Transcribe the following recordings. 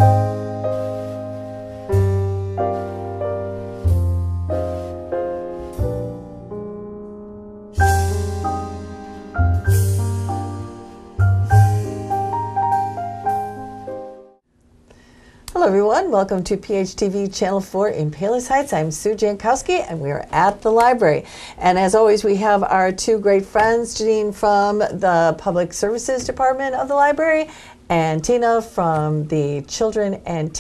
Hello everyone, welcome to PHTV Channel 4 in Palos Heights. I'm Sue Jankowski and we are at the library. And as always, we have our two great friends, Janine from the Public Services Department of the library and Tina from the Children and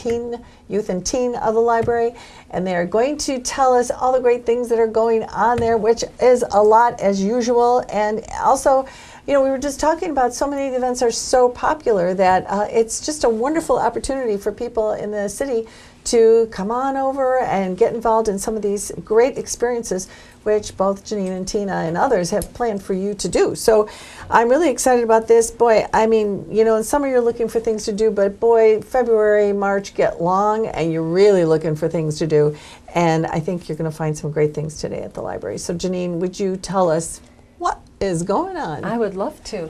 Youth and Teen of the library. And they are going to tell us all the great things that are going on there, which is a lot as usual. And also, you know, we were just talking about so many of the events are so popular that it's just a wonderful opportunity for people in the city to come on over and get involved in some of these great experiences, which both Janine and Tina and others have planned for you to do. So I'm really excited about this. Boy, I mean, you know, in summer you're looking for things to do, but boy, February, March get long and you're really looking for things to do. And I think you're going to find some great things today at the library. So Janine, would you tell us what is going on? I would love to.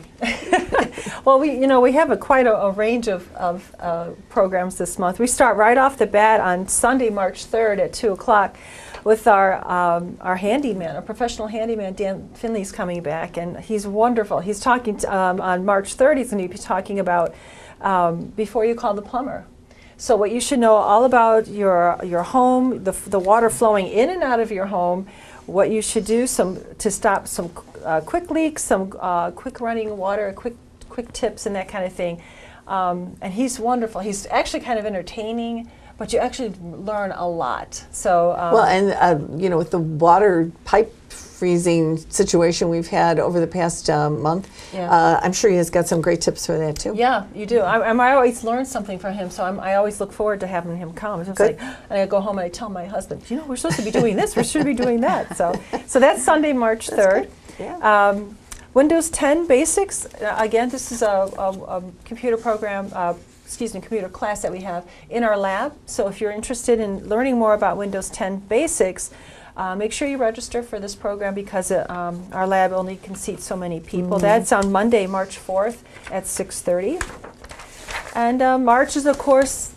Well, we have quite a range of programs this month. We start right off the bat on Sunday, March 3rd at 2 o'clock with our handyman, our professional handyman, Dan Finley's coming back, and he's wonderful. He's talking on March 3rd, he's going to be talking about before you call the plumber. So what you should know all about your home, the water flowing in and out of your home, what you should do to stop some quick leaks, some quick running water, quick tips and that kind of thing. And he's wonderful. He's actually kind of entertaining, but you actually learn a lot. So well, and you know, with the water pipe freezing situation we've had over the past month, yeah. I'm sure he has got some great tips for that too. Yeah, you do. I always learn something from him, so I always look forward to having him come. It's Good. Like, and I go home and I tell my husband, you know, we're supposed to be doing this, we should be doing that. So that's Sunday, March 3rd. Yeah. Windows 10 Basics, again, this is a computer program, computer class that we have in our lab. So if you're interested in learning more about Windows 10 Basics, make sure you register for this program because our lab only can seat so many people. Mm-hmm. That's on Monday, March 4th at 6:30. And March is, of course,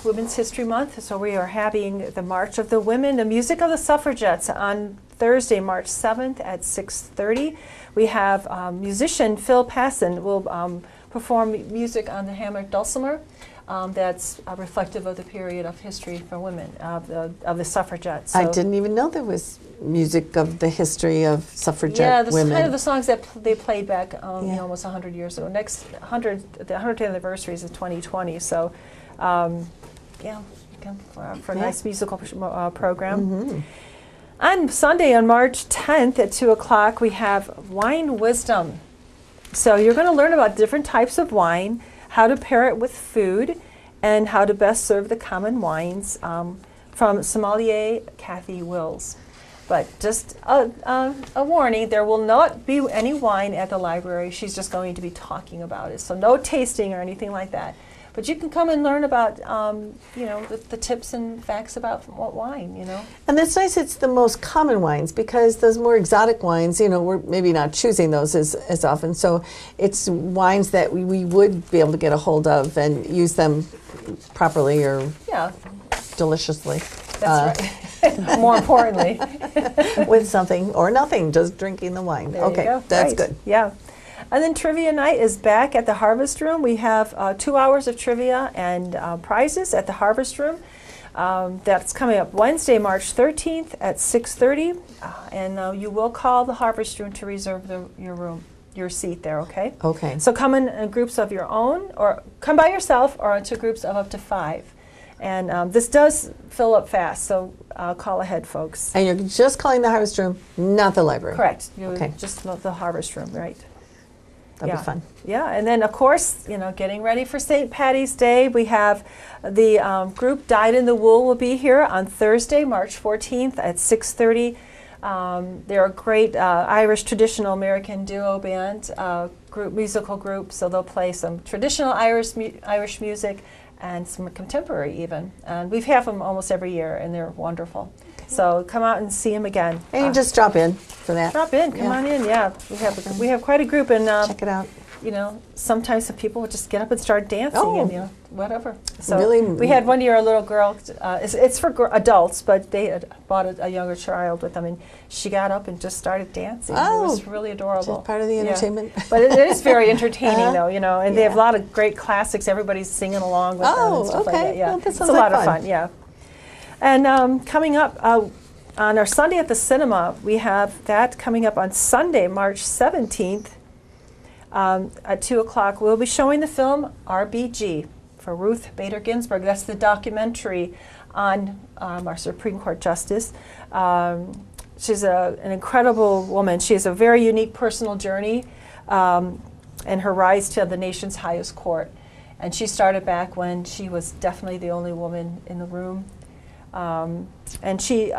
Women's History Month, so we are having the March of the Women, the Music of the Suffragettes on Thursday, March 7th at 6:30. We have musician Phil Passon will perform music on the hammered dulcimer. That's reflective of the period of history for women, of the suffragettes. So I didn't even know there was music of the history of suffragette women. Yeah, women. Kind of the songs that they played back almost 100 years ago. The 100th anniversary is in 2020, so yeah, for a nice musical program. Mm-hmm. On Sunday, on March 10th at 2 o'clock, we have Wine Wisdom. So you're going to learn about different types of wine, how to pair it with food, and how to best serve the common wines from sommelier Kathy Wills. But just a warning, there will not be any wine at the library. She's just going to be talking about it. So no tasting or anything like that. But you can come and learn about, the tips and facts about what wine, you know. And that's nice, it's the most common wines, because those more exotic wines, you know, we're maybe not choosing those as often. So it's wines that we would be able to get a hold of and use them properly or deliciously. That's right. More importantly. With something or nothing, just drinking the wine. There okay, you go. that's right. good. Yeah. And then Trivia Night is back at the Harvest Room. We have 2 hours of trivia and prizes at the Harvest Room. That's coming up Wednesday, March 13th at 6:30. And you will call the Harvest Room to reserve your seat there, okay? Okay. So come in groups of your own, or come by yourself, or into groups of up to 5. And this does fill up fast, so call ahead, folks. And you're just calling the Harvest Room, not the library. Correct. Okay. Just the Harvest Room, right? That'll be fun. Yeah, and then of course, you know, getting ready for St. Patty's Day, we have the group Dyed in the Wool will be here on Thursday, March 14th at 6:30. They're a great Irish traditional American duo band, musical group, so they'll play some traditional Irish music and some contemporary even. And we have them almost every year, and they're wonderful. So come out and see them again. And you just drop in for that. Drop in, come on in, yeah. We have quite a group, and check it out. you know, sometimes some people would just get up and start dancing and, you know, whatever. So Really? we had one year a little girl, it's for adults, but they had bought a younger child with them, and she got up and just started dancing. Oh, it was really adorable. just part of the entertainment. But it is very entertaining, though, you know, and they have a Yeah. lot of great classics. Everybody's singing along with them and stuff like that. Yeah, Well, that it's a sounds lot like of fun. Yeah. And coming up on our Sunday at the Cinema, we have that coming up on Sunday, March 17th at 2 o'clock. We'll be showing the film RBG for Ruth Bader Ginsburg. That's the documentary on our Supreme Court Justice. She's an incredible woman. She has a very unique personal journey and her rise to the nation's highest court. And she started back when she was definitely the only woman in the room. And she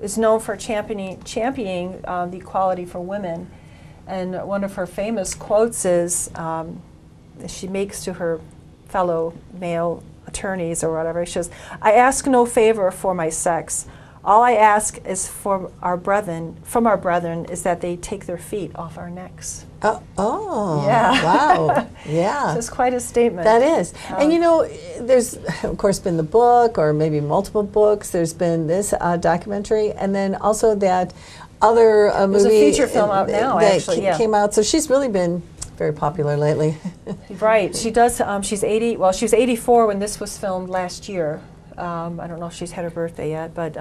is known for championing the equality for women. And one of her famous quotes is, she makes to her fellow male attorneys or whatever, she says, "I ask no favor for my sex. All I ask is from our brethren is that they take their feet off our necks." Oh, Yeah. Wow. Yeah. So it's quite a statement. That is. And you know, there's, of course, been the book or maybe multiple books. There's been this documentary, and then also that other movie. There's a feature film out now, that actually, yeah. came out. So she's really been very popular lately. Right. She does. She's 80. Well, she was 84 when this was filmed last year. I don't know if she's had her birthday yet, but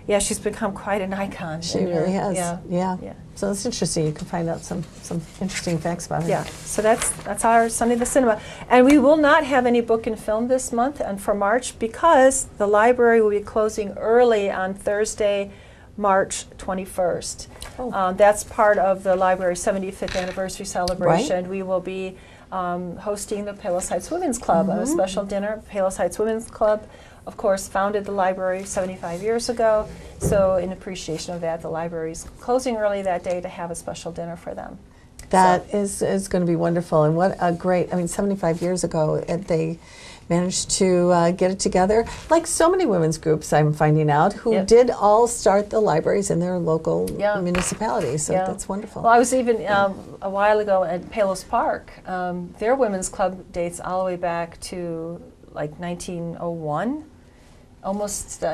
yeah, she's become quite an icon. She really has. Yeah. Yeah. So it's interesting. You can find out some interesting facts about her. Yeah. So that's our Sunday at the Cinema, and we will not have any book and film this month and for March because the library will be closing early on Thursday, March 21st. Oh. That's part of the library's 75th anniversary celebration. Right. We will be hosting the Palos Heights Women's Club, a special dinner. Palos Heights Women's Club, of course, founded the library 75 years ago. So in appreciation of that, the library's closing early that day to have a special dinner for them. That is going to be wonderful. And what a great, 75 years ago, they managed to get it together. Like so many women's groups, I'm finding out, who did all start the libraries in their local municipalities. So that's wonderful. Well, I was even a while ago at Palos Park. Their women's club dates all the way back to like 1901, almost the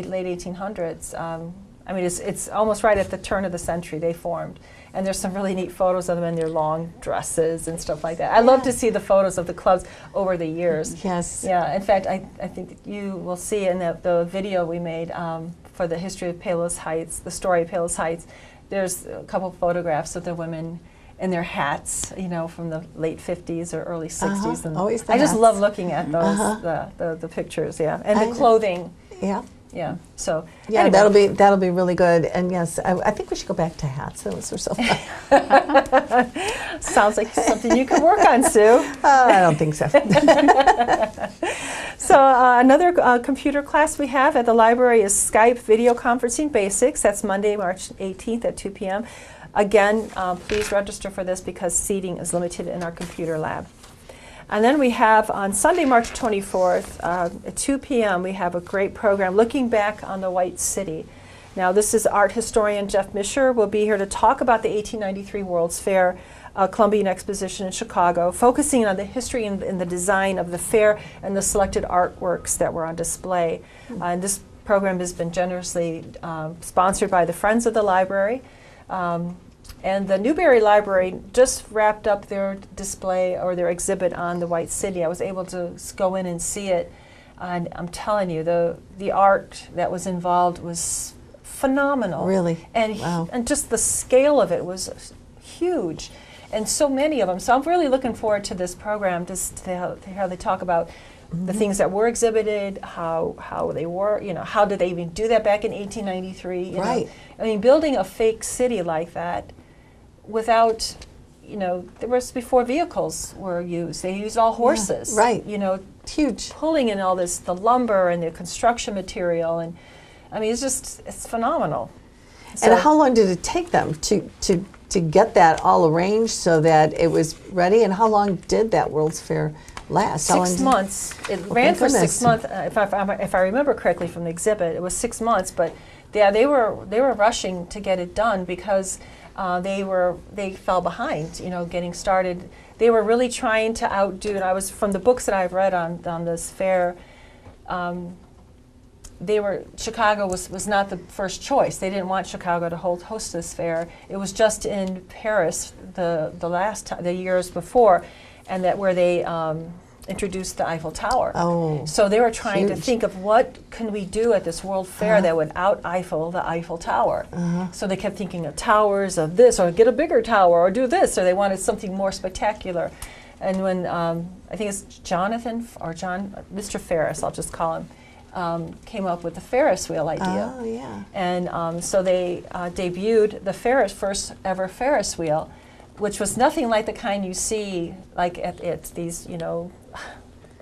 late 1800s. I mean, it's almost right at the turn of the century they formed. And there's some really neat photos of them in their long dresses and stuff like that. I love to see the photos of the clubs over the years. Yes. Yeah, in fact, I think that you will see in the video we made for the history of Palos Heights, the story of Palos Heights, there's a couple photographs of the women in their hats, you know, from the late 50s or early 60s. And Always the I just hats. love looking at those, the pictures, and the clothing. Yeah. Yeah. So yeah, anyway. that'll be really good. And yes, I think we should go back to hats. Those were so fun. Sounds like something you can work on, Sue. I don't think so. So another computer class we have at the library is Skype Video Conferencing Basics. That's Monday, March 18th at 2 p.m. Again, please register for this because seating is limited in our computer lab. And then we have on Sunday, March 24th, at 2 p.m., we have a great program looking back on the White City. Now, this is art historian Jeff Misher will be here to talk about the 1893 World's Fair Columbian Exposition in Chicago, focusing on the history and the design of the fair and the selected artworks that were on display. And this program has been generously sponsored by the Friends of the Library. And the Newberry Library just wrapped up their display or their exhibit on the White City. I was able to go in and see it, and I'm telling you, the art that was involved was phenomenal. Really? And, wow. And just the scale of it was huge, and so many of them. So I'm really looking forward to this program, just to how they talk about the things that were exhibited, how they were, you know, how did they even do that back in 1893? You right. know? I mean, building a fake city like that without, you know, there was before vehicles were used. They used all horses. Yeah, right. You know, huge. Pulling in all this, the lumber and the construction material, and I mean, it's phenomenal. And how long did it take them to get that all arranged so that it was ready? And how long did that World's Fair last? 6 months. It ran for 6 months. If I remember correctly from the exhibit, it was 6 months. But yeah, they were rushing to get it done because they fell behind, getting started. They were really trying to outdo, and I was, from the books that I've read on this fair, Chicago was not the first choice. They didn't want Chicago to host this fair. It was just in Paris the years before, and where they introduced the Eiffel Tower. Oh, so they were trying huge. to think of what can we do at this World Fair that would out-Eiffel the Eiffel Tower. So they kept thinking of towers, of this, or get a bigger tower, or do this, or they wanted something more spectacular. And when, I think it's Mr. Ferris, I'll just call him, came up with the Ferris wheel idea. Oh, yeah. And so they debuted the first ever Ferris wheel, which was nothing like the kind you see like at these,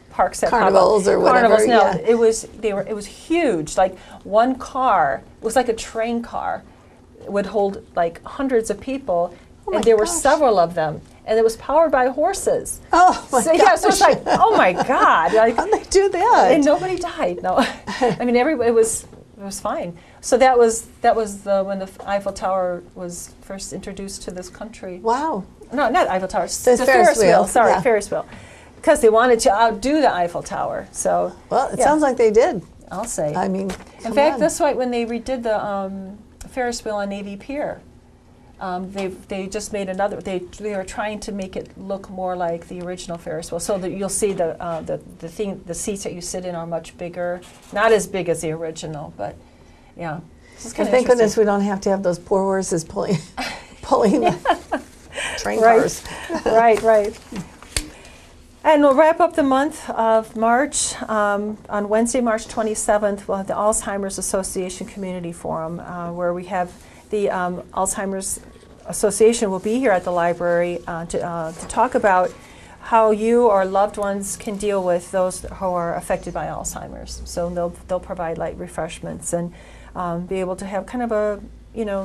parks that Carnivals or whatever. Carnivals, no, yeah. it was huge. Like one car, it was like a train car. It would hold like hundreds of people, and there were several of them. And it was powered by horses. Oh my gosh. Yeah, so it's like, oh my God. Like, how'd they do that? And nobody died. No, I mean it was fine. So that was when the Eiffel Tower was first introduced to this country. Wow. No, not Eiffel Tower. The Ferris wheel. Sorry, yeah. Ferris wheel. Because they wanted to outdo the Eiffel Tower. So well, it sounds like they did. I'll say. I mean, in fact, that's why when they redid the Ferris wheel on Navy Pier, they just made another. They were trying to make it look more like the original Ferris wheel, so that you'll see the seats that you sit in are much bigger, not as big as the original, but yeah. Thank goodness we don't have to have those poor horses pulling the train cars. Right. And we'll wrap up the month of March. On Wednesday, March 27th, we'll have the Alzheimer's Association Community Forum, where we have the Alzheimer's Association will be here at the library to talk about how you or loved ones can deal with those who are affected by Alzheimer's. So they'll provide light refreshments and be able to have kind of a,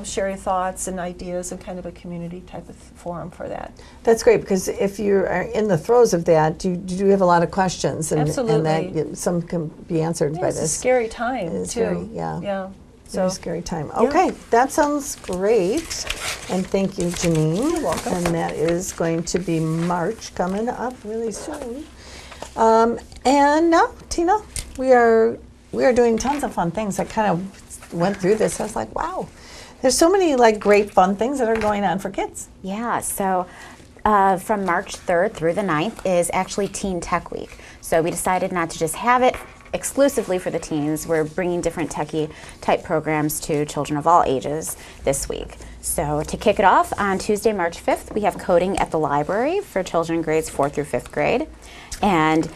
share your thoughts and ideas and kind of a community type of forum for that. That's great, because if you are in the throes of that, you do have a lot of questions, and Absolutely. that some can be answered by It's this. a scary time, It's too. very, yeah. Yeah. Very scary time. Okay, that sounds great. And thank you, Janine. You're welcome. And that is going to be March coming up really soon. And now, Tina, we are doing tons of fun things. I kind of went through this. I was like, wow, there's so many great fun things that are going on for kids. Yeah, so from March 3rd through the 9th is actually Teen Tech Week. So we decided not to just have it exclusively for the teens. We're bringing different techie type programs to children of all ages this week. So to kick it off, on Tuesday, March 5th, we have coding at the library for children grades 4th through 5th grade. And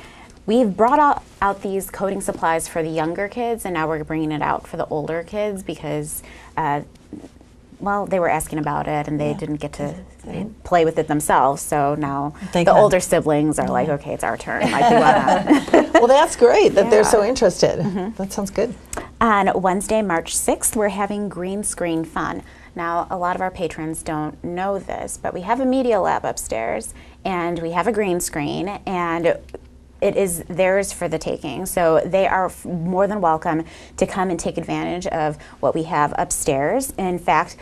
we've brought out these coding supplies for the younger kids, and now we're bringing it out for the older kids because they were asking about it and they didn't get to play with it themselves. So now the older siblings are like, okay, it's our turn. Like, we wanna. Well, that's great that they're so interested. That sounds good. On Wednesday, March 6th, we're having green screen fun. Now, a lot of our patrons don't know this, but we have a media lab upstairs and we have a green screen, and it is theirs for the taking. So they are more than welcome to come and take advantage of what we have upstairs. In fact,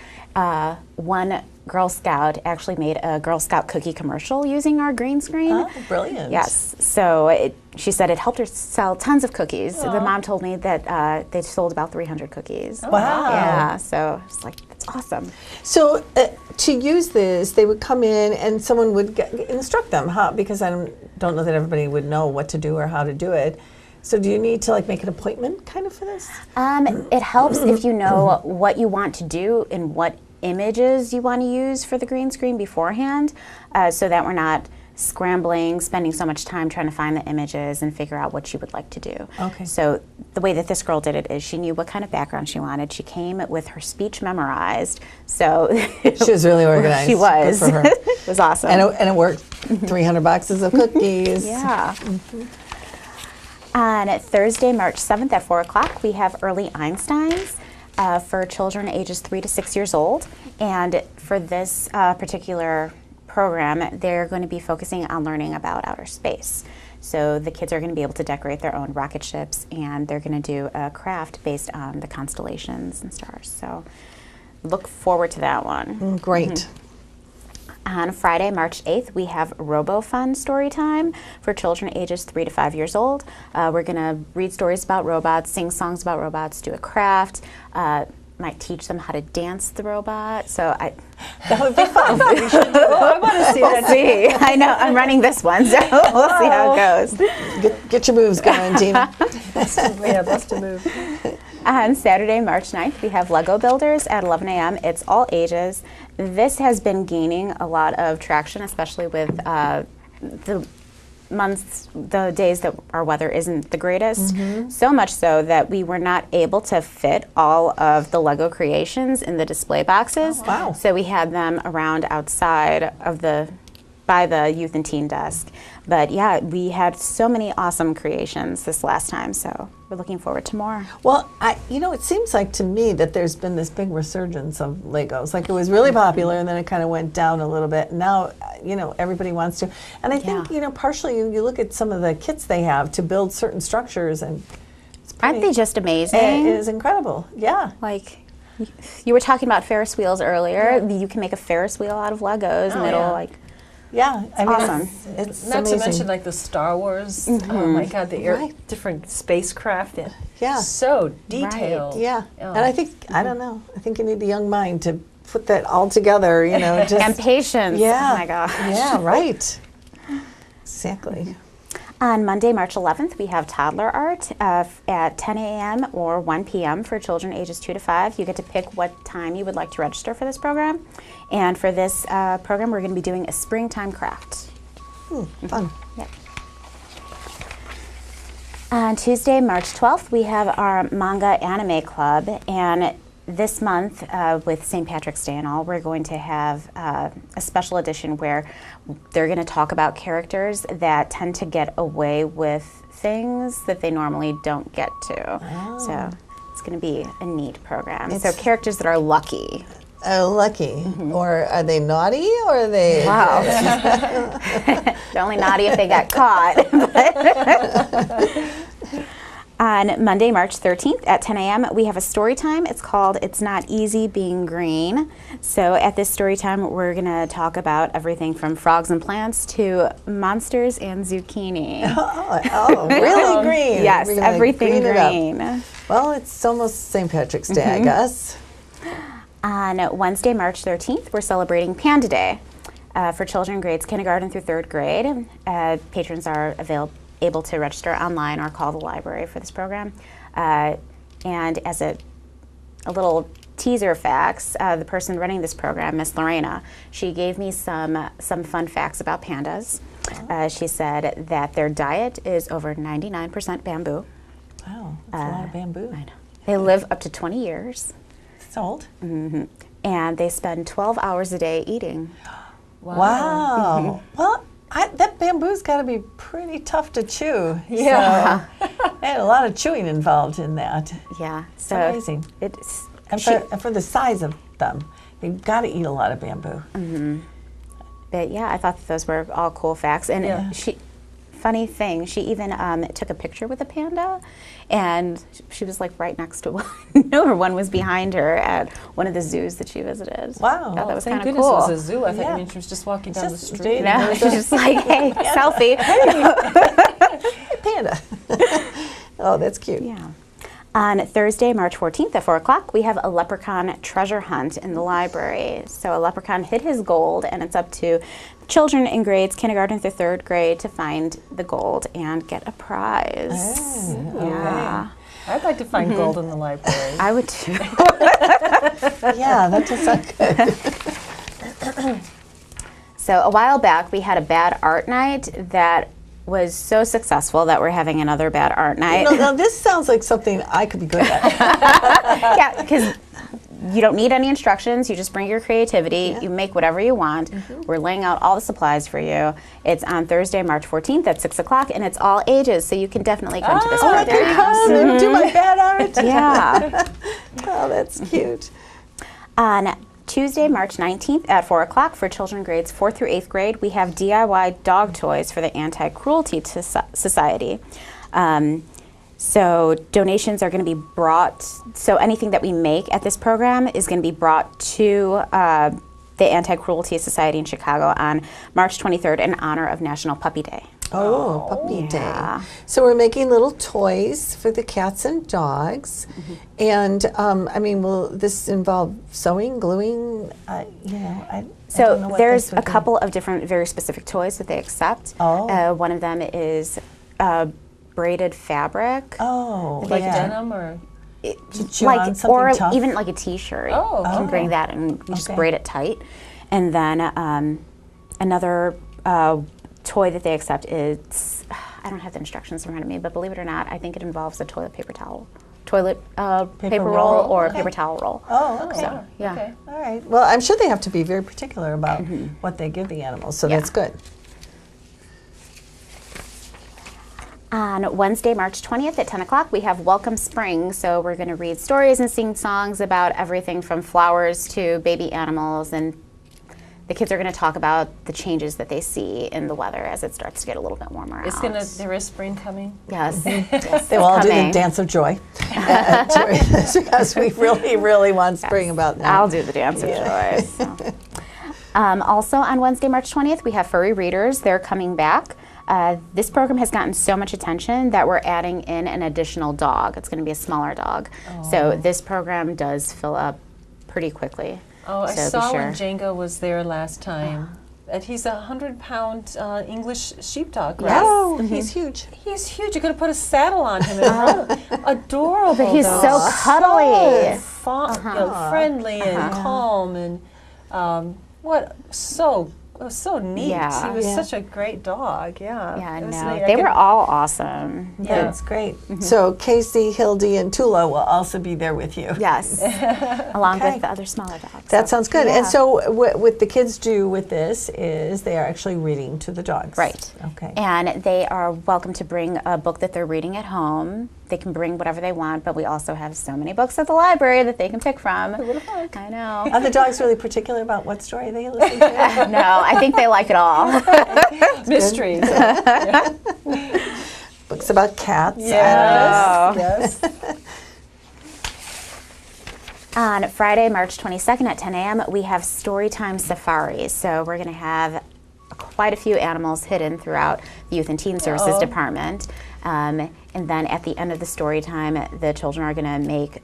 one Girl Scout actually made a Girl Scout cookie commercial using our green screen. Oh, brilliant. Yes. So she said it helped her sell tons of cookies. The mom told me that they sold about 300 cookies. Oh, wow. Yeah, so it's like, that's awesome. So to use this, they would come in and someone would instruct them, because I don't know that everybody would know what to do or how to do it. So do you need to make an appointment kind of for this? It helps if you know what you want to do and what images you want to use for the green screen beforehand, so that we're not scrambling, spending so much time trying to find the images and figure out what she would like to do. Okay. So the way that this girl did it is she knew what kind of background she wanted. She came with her speech memorized. So she was really organized. She was. Good for her. It was awesome. And it worked. 300 boxes of cookies. Yeah. On Thursday, March 7th at 4 o'clock, we have early Einsteins for children ages 3 to 6 years old. And for this particular program, they're going to be focusing on learning about outer space. So the kids are going to be able to decorate their own rocket ships, and they're going to do a craft based on the constellations and stars. So look forward to that one. Great. On Friday, March 8th, we have Robo Fun Storytime for children ages 3 to 5 years old. We're going to read stories about robots, sing songs about robots, do a craft, might teach them how to dance the robot. So That would be fun. I want to see we'll that. see. I know, I'm running this one, so we'll see how it goes. Get your moves going, Tina. Yeah, bust a move. On Saturday, March 9th, we have Lego Builders at 11 a.m. It's all ages. This has been gaining a lot of traction, especially with the days that our weather isn't the greatest. So much so that we were not able to fit all of the Lego creations in the display boxes. Oh, wow. So we had them around outside of by the youth and teen desk. But yeah, we had so many awesome creations this last time, so we're looking forward to more. Well, it seems like to me that there's been this big resurgence of Legos. Like it was really popular and then it kind of went down a little bit. Now, everybody wants to. And I think, partially you look at some of the kits they have to build certain structures and it's Aren't they just amazing? It is incredible. Yeah. Like, you were talking about Ferris wheels earlier. You can make a Ferris wheel out of Legos and it'll Yeah, I mean, awesome. It's Not amazing. to mention like the Star Wars. Oh my God, the different spacecraft. Yeah. So detailed. Yeah, Oh. and I think I don't know. I think you need the young mind to put that all together. Just and patience. Yeah. Oh my gosh. Yeah, right. Exactly. On Monday, March 11th, we have Toddler Art at 10 a.m. or 1 p.m. for children ages 2 to 5. You get to pick what time you would like to register for this program. And for this program, we're going to be doing a springtime craft. Fun. Yep. On Tuesday, March 12th, we have our manga anime club, and this month, with St. Patrick's Day and all, we're going to have a special edition where they're going to talk about characters that tend to get away with things that they normally don't get to. So it's going to be a neat program. So characters that are lucky. Oh, lucky. Or are they naughty, or are they... Wow. They're only naughty if they got caught. On Monday, March 13th at 10 a.m., we have a story time. It's called It's Not Easy Being Green. So at this story time, we're going to talk about everything from frogs and plants to monsters and zucchini. Oh, really green. Yes, We're gonna everything green it up. green. Well, it's almost St. Patrick's Day, I guess. On Wednesday, March 13th, we're celebrating Panda Day for children grades kindergarten through 3rd grade. Patrons are able to register online or call the library for this program. And as a little teaser facts, the person running this program, Miss Lorena, she gave me some fun facts about pandas. She said that their diet is over 99% bamboo. Wow, that's a lot of bamboo. I know. They live up to 20 years. It's old. And they spend 12 hours a day eating. Wow. Well, that bamboo's got to be pretty tough to chew. Yeah. So, and a lot of chewing involved in that. Yeah. It's So amazing. It's And for the size of them, you've got to eat a lot of bamboo. But yeah, I thought that those were all cool facts. And Yeah. funny thing, she even took a picture with a panda, and she was like right next to one. No, her one was behind her at one of the zoos that she visited. Wow. I thought that was Thank kind of goodness cool. it was a zoo. I thought Yeah. you mean she was just walking down the Just street. dating. No, she's just like, hey, selfie. Panda. Oh, that's cute. Yeah. On Thursday, March 14th at 4 o'clock, we have a leprechaun treasure hunt in the library. So a leprechaun hid his gold, and it's up to children in grades kindergarten through 3rd grade to find the gold and get a prize. Yeah. I'd like to find gold in the library. I would too. Yeah, that does sound good. So a while back, we had a bad art night that was so successful that we're having another bad art night. Now, this sounds like something I could be good at. Yeah, because you don't need any instructions. You just bring your creativity. You make whatever you want. We're laying out all the supplies for you. It's on Thursday, March 14th at 6 o'clock, and it's all ages, so you can definitely come to this Oh, I party. can come and do my bad art. Yeah. Oh, that's cute. On Tuesday, March 19th at 4 o'clock for children grades 4th through 8th grade, we have DIY dog toys for the Anti-Cruelty Society. So donations are going to be brought, so anything that we make at this program is going to be brought to the Anti-Cruelty Society in Chicago on March 23rd in honor of National Puppy Day. Oh, Puppy yeah. Day. So we're making little toys for the cats and dogs. And, I mean, will this involve sewing, gluing? You know, I don't know what There's this would a couple of different very specific toys that they accept. Oh. One of them is braided fabric. Oh, Like yeah. denim or? Chew on something or tough? even like a t-shirt. Oh, You can okay. bring that and just Okay. braid it tight. And then another toy that they accept is, I don't have the instructions in front of me, but believe it or not, I think it involves a toilet paper towel. Toilet paper roll roll? or Okay. paper towel roll. Oh, okay. So, yeah. Okay. All right. Well, I'm sure they have to be very particular about what they give the animals, so Yeah. that's good. On Wednesday, March 20th at 10 o'clock, we have Welcome Spring. So we're going to read stories and sing songs about everything from flowers to baby animals. And the kids are going to talk about the changes that they see in the weather as it starts to get a little bit warmer out. There is spring coming? Yes. Yes, They will all do the coming. dance of joy during this because we really, really want spring about now. I'll do the dance of joy. So. Also on Wednesday, March 20th, we have Furry Readers. They're coming back. This program has gotten so much attention that we're adding in an additional dog. It's going to be a smaller dog. So this program does fill up pretty quickly. Oh, I So be saw sure. when Django was there last time. And he's a 100-pound English sheepdog, right? Oh, he's huge. He's huge. You could have put a saddle on him and run. Adorable. But he's though. so cuddly. So you know, friendly and calm and it was so neat. Yeah. He was Yeah. such a great dog. Yeah. Yeah, It was no, neat. I they could- were all awesome. Yeah. That's great. So Casey, Hildy, and Tula will also be there with you. Yes, along Okay. with the other smaller dogs. That sounds good. Yeah. And so what the kids do with this is they are actually reading to the dogs. Right. Okay. And they are welcome to bring a book that they're reading at home. They can bring whatever they want, but we also have so many books at the library that they can pick from. I know. Are the dogs really particular about what story they listen to? No, I think they like it all. mysteries. Books about cats. Yes. On Friday, March 22nd at 10 a.m., we have Storytime Safari. So we're going to have quite a few animals hidden throughout the Youth and Teen Services Department. And then at the end of the story time, the children are going to make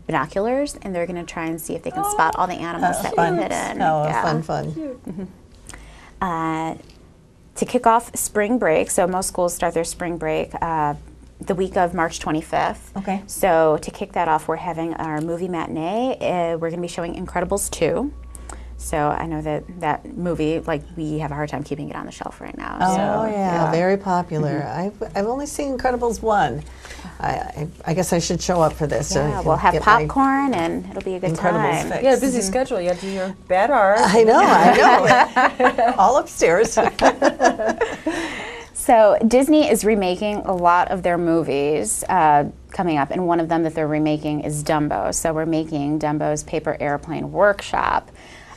binoculars, and they're going to try and see if they can spot all the animals that we've hidden. Oh, Yeah. fun. To kick off spring break, so most schools start their spring break the week of March 25th. Okay. So to kick that off, we're having our movie matinee. We're going to be showing Incredibles 2. So I know that movie, like, we have a hard time keeping it on the shelf right now. Oh, so, yeah, very popular. I've only seen Incredibles 1. I guess I should show up for this. so I Yeah, can we'll have get my popcorn, and it'll be a good Incredibles time. fix. You got a busy schedule. You got to do your bad art. I know. All upstairs. So Disney is remaking a lot of their movies coming up, and one of them that they're remaking is Dumbo. So we're making Dumbo's Paper Airplane Workshop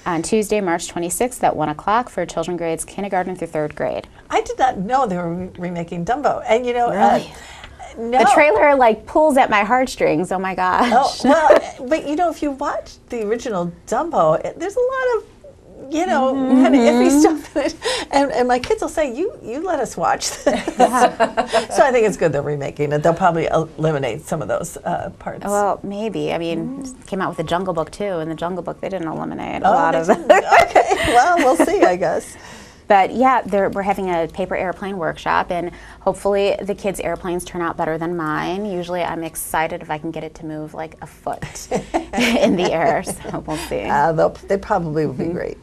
on Tuesday, March 26th at 1 o'clock for children grades kindergarten through 3rd grade. I did not know they were remaking Dumbo. And you know, Really? no. The trailer like pulls at my heartstrings. Oh my gosh. Oh, well, but you know, if you watch the original Dumbo, there's a lot of, you know, kind of iffy stuff in it. And my kids will say, you let us watch this. So I think it's good they're remaking it. They'll probably eliminate some of those parts. Well, maybe. I mean, it came out with the Jungle Book too. In the Jungle Book, they didn't eliminate a Oh, lot they of it. didn't? Okay, well, we'll see, I guess. But yeah, we're having a paper airplane workshop, and hopefully the kids' airplanes turn out better than mine. Usually I'm excited if I can get it to move like a foot in the air, so we'll see. They probably will be great.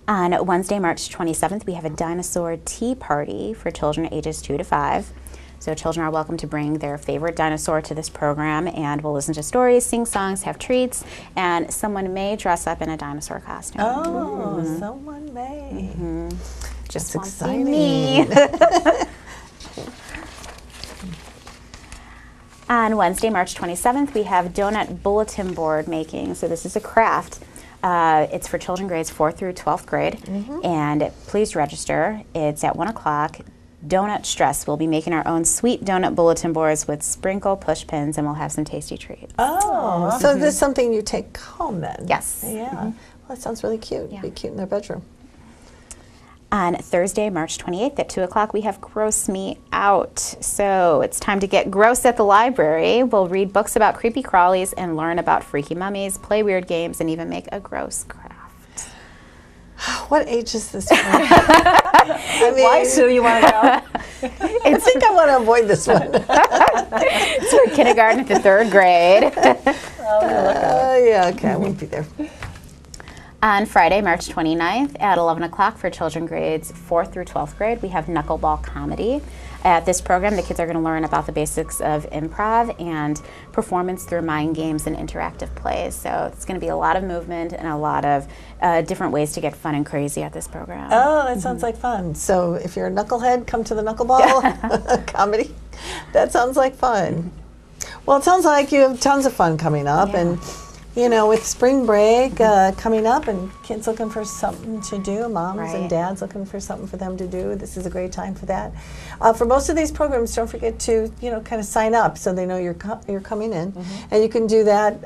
On Wednesday, March 27th, we have a Dinosaur Tea Party for children ages 2 to 5. So children are welcome to bring their favorite dinosaur to this program, and we'll listen to stories, sing songs, have treats, and someone may dress up in a dinosaur costume. Oh, someone may. Just That's won't be exciting. me. On Wednesday, March 27th, we have donut bulletin board making. So this is a craft. It's for children grades 4th through 12th grade, and please register. It's at 1 o'clock. donut stress. We'll be making our own sweet donut bulletin boards with sprinkle push pins, and we'll have some tasty treats. Oh, so this is something you take home then? Yes. Yeah. Well, that sounds really cute. Yeah. Be cute in their bedroom. On Thursday, March 28th at 2 o'clock, we have Gross Me Out. So it's time to get gross at the library. We'll read books about creepy crawlies and learn about freaky mummies, play weird games, and even make a gross craft. What age is this one? I mean, Why, Sue, you want to go? I think I want to avoid this one. It's for kindergarten to 3rd grade. Yeah, okay, I won't be there. On Friday, March 29th at 11 o'clock for children grades 4th through 12th grade, we have Knuckleball Comedy. At this program, the kids are going to learn about the basics of improv and performance through mind games and interactive plays. So it's going to be a lot of movement and a lot of different ways to get fun and crazy at this program. Oh, that sounds like fun. So if you're a knucklehead, come to the Knuckleball Comedy. That sounds like fun. Well, it sounds like you have tons of fun coming up, and you know, with spring break coming up and kids looking for something to do, moms and dads looking for something for them to do, this is a great time for that. For most of these programs, don't forget to, you know, kind of sign up so they know you're coming in. And you can do that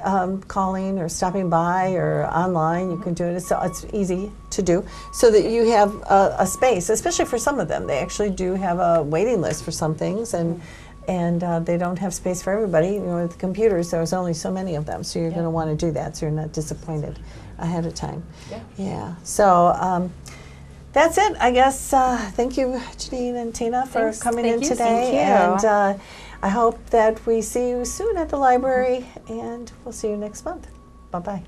calling or stopping by or online. You can do it. So it's easy to do so that you have a space, especially for some of them. They actually do have a waiting list for some things, and they don't have space for everybody. You know, with computers, there's only so many of them, so you're going to want to do that so you're not disappointed ahead of time. Yeah. So that's it, I guess. Thank you, Janine and Tina, for coming in today. Thank you. And I hope that we see you soon at the library, and we'll see you next month. Bye-bye.